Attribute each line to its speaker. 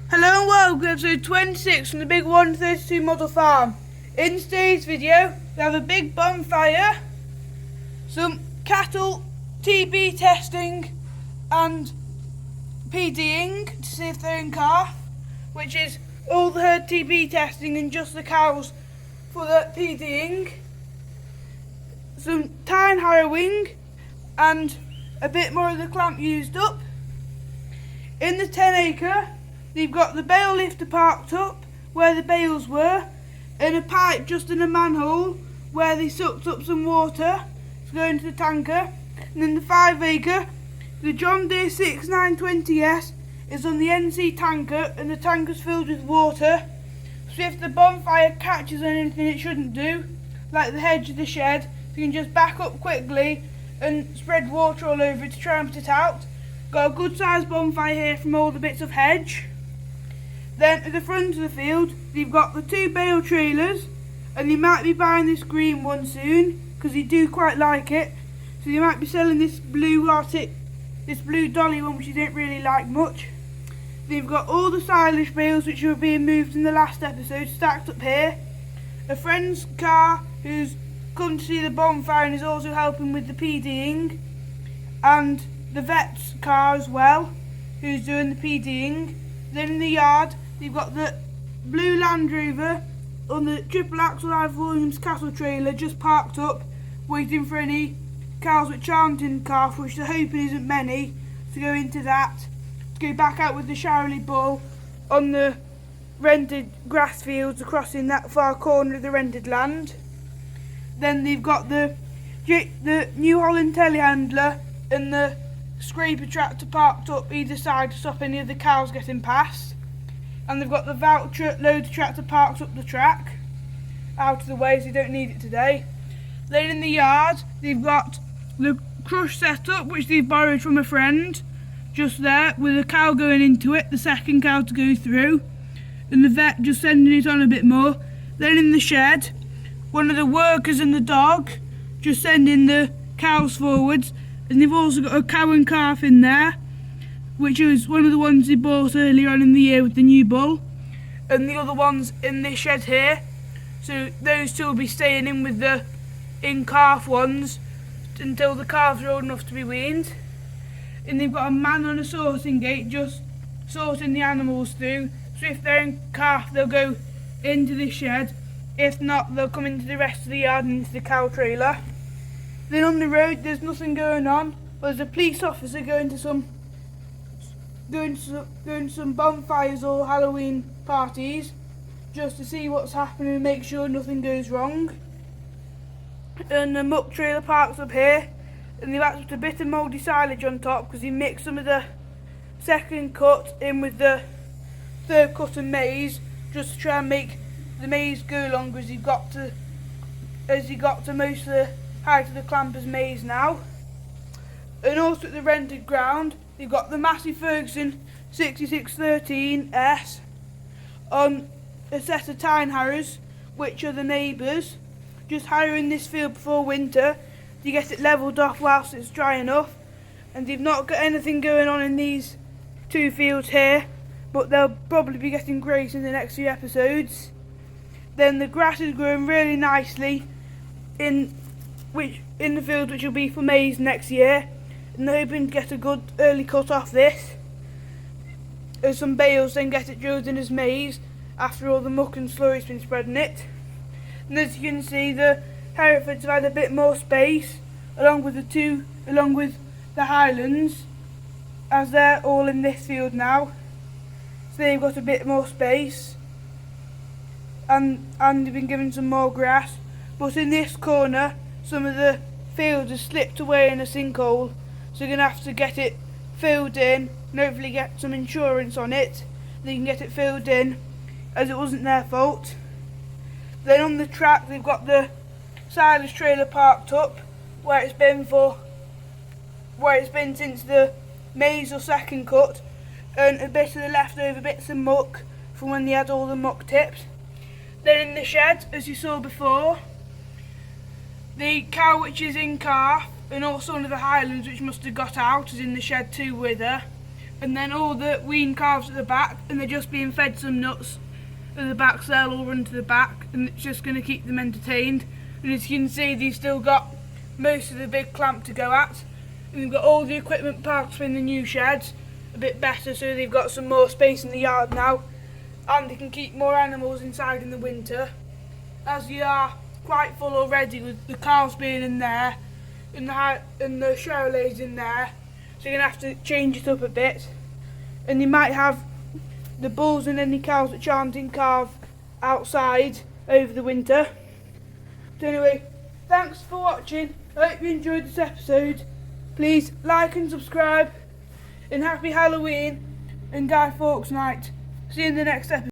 Speaker 1: Hello and welcome to episode 26 from the big 132 model farm. In today's video we have a big bonfire, some cattle TB testing and PDing to see if they're in calf, which is all the herd TB testing and just the cows for the PDing, some tine harrowing and a bit more of the clamp used up. In the 10 acre they've got the bale lifter parked up where the bales were, and a pipe just in a manhole where they sucked up some water to go into the tanker. And then the 5 acre, the John Deere 6920S is on the NC tanker, and the tanker's filled with water, so if the bonfire catches on anything it shouldn't do, like the hedge of the shed, you can just back up quickly and spread water all over it to try and put it out. Got a good sized bonfire here from all the bits of hedge. Then at the front of the field they've got the 2 bale trailers, and they might be buying this green one soon because they do quite like it, so they might be selling this blue dolly one which they don't really like much. They've got all the silage bales which were being moved in the last episode stacked up here. A friend's car who's come to see the bonfire and is also helping with the PDing, and the vet's car as well who's doing the PDing. Then in the yard they've got the blue Land Rover on the triple axle Ive Williams cattle trailer just parked up waiting for any cows which aren't in calf, which they're hoping isn't many, to go into that, to go back out with the Shirley bull on the rented grass fields across in that far corner of the rented land. Then they've got the New Holland telehandler and the scraper tractor parked up either side to stop any of the cows getting past, and they've got the Voucher loader tractor parked up the track out of the way so they don't need it today. Then in the yard they've got the crush setup which they've borrowed from a friend just there, with a cow going into it, the second cow to go through, and the vet just sending it on a bit more. Then in the shed, one of the workers and the dog just sending the cows forwards, and they've also got a cow and calf in there, which is one of the ones they bought earlier on in the year with the new bull, and the other one's in this shed here, so those two will be staying in with the in-calf ones until the calves are old enough to be weaned. And they've got a man on a sorting gate just sorting the animals through, so if they're in calf they'll go into this shed, if not they'll come into the rest of the yard and into the cow trailer. Then on the road there's nothing going on, but there's a police officer going to some bonfires or Halloween parties just to see what's happening and make sure nothing goes wrong. And the muck trailer parks up here, and they've had to put a bit of mouldy silage on top because he mixed some of the second cut in with the third cut of maize just to try and make the maize go longer as he got to most of the height of the clamp as maize now. And also at the rented ground you've got the Massey Ferguson 6613S on a set of tine harrows which are the neighbours, just harrowing this field before winter to get it levelled off whilst it's dry enough. And they've not got anything going on in these 2 fields here, but they'll probably be getting great in the next few episodes. Then the grass is growing really nicely in the field which will be for maize next year, and they're hoping to get a good early cut off this as some bales then get it drilled in as maize after all the muck and slurry's been spread in it. And as you can see, the Herefords have had a bit more space along with the Highlands, as they're all in this field now, so they've got a bit more space and they've been given some more grass. But in this corner some of the field has slipped away in a sinkhole, so you're going to have to get it filled in and hopefully get some insurance on it. They can get it filled in as it wasn't their fault. Then on the track they've got the silage trailer parked up where it's been since the maize or second cut, and a bit of the leftover bits of muck from when they had all the muck tipped. Then in the shed, as you saw before, the cow which is in calf and also one of the Highlands which must have got out is in the shed too with her, and then all the wean calves at the back, and they're just being fed some nuts at the back, so they'll all run to the back, and it's just going to keep them entertained. And as you can see, they've still got most of the big clamp to go at, and they've got all the equipment parked in the new sheds a bit better, so they've got some more space in the yard now, and they can keep more animals inside in the winter, as they are quite full already with the calves being in there and the Chevrolets in there. So you're going to have to change it up a bit, and you might have the bulls and any cows that aren't in calve outside over the winter. So anyway, thanks for watching. I hope you enjoyed this episode. Please like and subscribe, and happy Halloween and Guy Fawkes night. See you in the next episode.